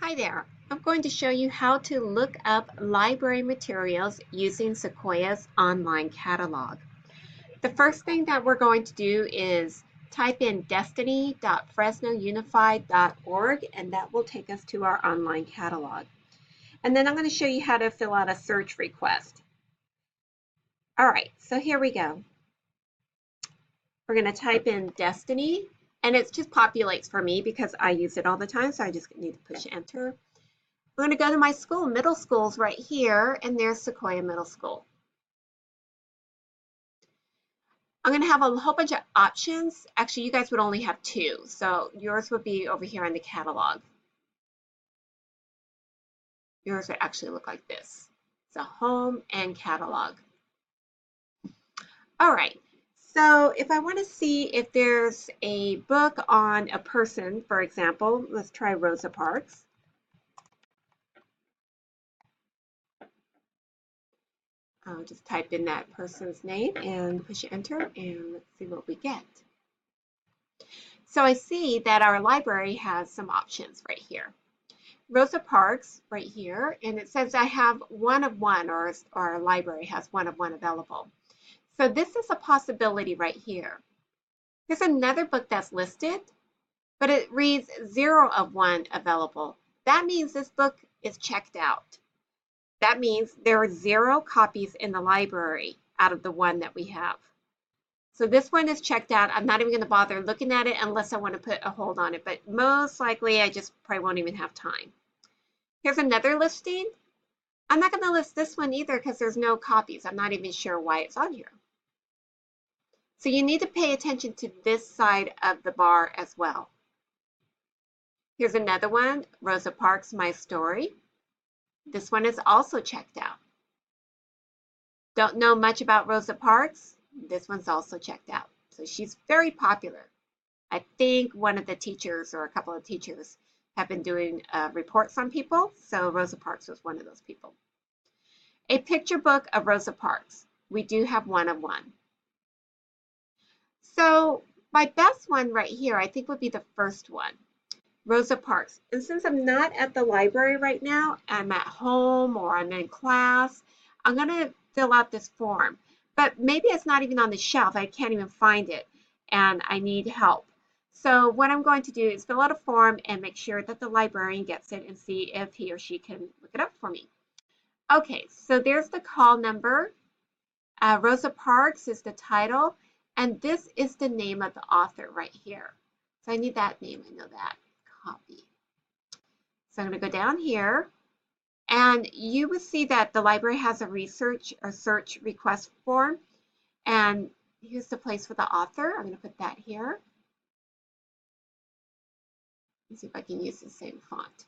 Hi there. I'm going to show you how to look up library materials using Sequoia's online catalog. The first thing that we're going to do is type in destiny.fresnounified.org and that will take us to our online catalog. And then I'm going to show you how to fill out a search request. All right, so here we go. We're going to type in Destiny and it just populates for me because I use it all the time, so I just need to push enter. I'm going to go to my school. Middle school's right here, and there's Sequoia Middle School. I'm going to have a whole bunch of options. Actually, you guys would only have two, so yours would be over here in the catalog. Yours would actually look like this. So home and catalog. All right, so if I want to see if there's a book on a person, for example, let's try Rosa Parks. I'll just type in that person's name and push enter, and let's see what we get. So I see that our library has some options right here. Rosa Parks right here, and it says I have one of one, or our library has one of one available. So this is a possibility right here. There's another book that's listed, but it reads 0 of 1 available. That means this book is checked out. That means there are 0 copies in the library out of the one that we have. So this one is checked out. I'm not even going to bother looking at it unless I want to put a hold on it, but most likely I just probably won't even have time. Here's another listing. I'm not going to list this one either because there's no copies. I'm not even sure why it's on here. So you need to pay attention to this side of the bar as well. Here's another one, Rosa Parks, My Story. This one is also checked out. Don't know much about Rosa Parks? This one's also checked out. So she's very popular. I think one of the teachers or a couple of teachers have been doing reports on people, so Rosa Parks was one of those people. A picture book of Rosa Parks. We do have one of one. So my best one right here, I think, would be the first one. Rosa Parks. And since I'm not at the library right now, I'm at home or I'm in class, I'm going to fill out this form. But maybe it's not even on the shelf. I can't even find it and I need help. So what I'm going to do is fill out a form and make sure that the librarian gets it and see if he or she can look it up for me. Okay, so there's the call number. Rosa Parks is the title, and this is the name of the author right here. So I need that name. I know that. Copy. So I'm going to go down here and you will see that the library has a search request form, and here's the place for the author. I'm going to put that here. Let's see if I can use the same font.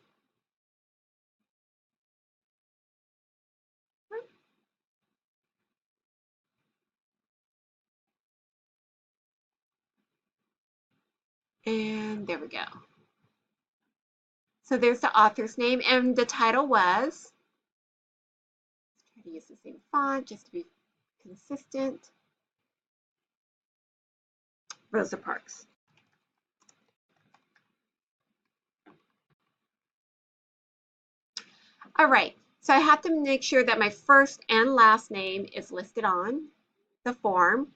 And there we go. So there's the author's name, and the title was, try to use the same font just to be consistent, Rosa Parks. All right, so I have to make sure that my first and last name is listed on the form,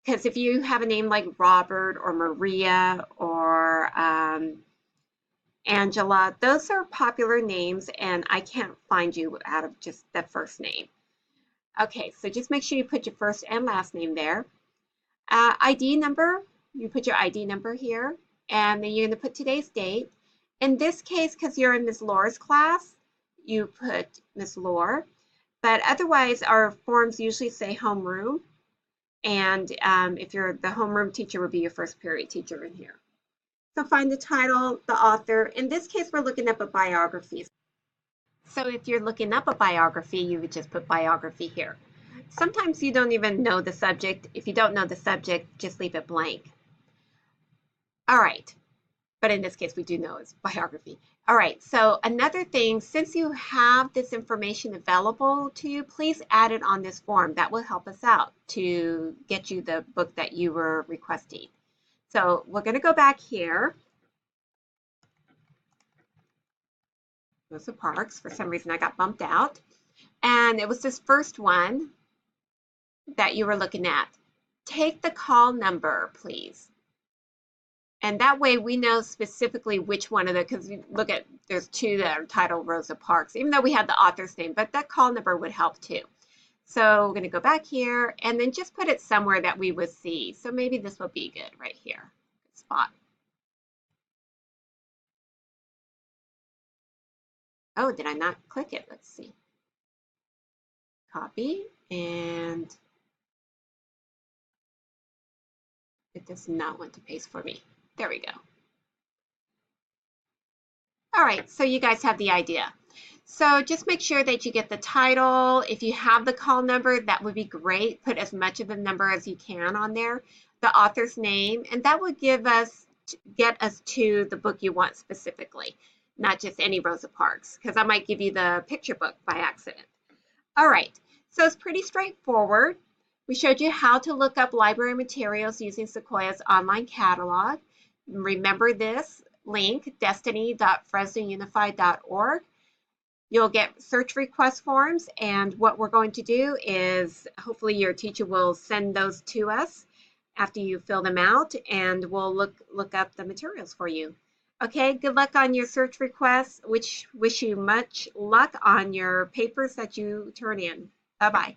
because if you have a name like Robert or Maria or Angela, those are popular names and I can't find you out of just the first name. Okay, so just make sure you put your first and last name there. ID number, you put your ID number here, and then you're going to put today's date. In this case, because you're in Ms. Laura's class, you put Ms. Laura, but otherwise our forms usually say homeroom, and if you're the homeroom teacher, would be your first period teacher in here. So find the title, the author. In this case, we're looking up a biography. So if you're looking up a biography, you would just put biography here. Sometimes you don't even know the subject. If you don't know the subject, just leave it blank. All right, but in this case, we do know it's biography. All right, so another thing, since you have this information available to you, please add it on this form. That will help us out to get you the book that you were requesting. So we're going to go back here. Rosa Parks. For some reason, I got bumped out. And it was this first one that you were looking at. Take the call number, please. And that way we know specifically which one of the, because you look at, there's two that are titled Rosa Parks, even though we had the author's name, but that call number would help too. So we're going to go back here and then just put it somewhere that we would see. So maybe this will be good right here. Good spot. Oh, did I not click it? Let's see. Copy, and it does not want to paste for me. There we go. All right, so you guys have the idea. So just make sure that you get the title. If you have the call number, that would be great. Put as much of the number as you can on there, the author's name, and that will get us to the book you want specifically, not just any Rosa Parks, because I might give you the picture book by accident. All right, so it's pretty straightforward. We showed you how to look up library materials using Sequoia's online catalog. Remember this link, destiny.fresnounified.org. You'll get search request forms, and what we're going to do is hopefully your teacher will send those to us after you fill them out, and we'll look up the materials for you. Okay, good luck on your search requests, wish you much luck on your papers that you turn in. Bye-bye.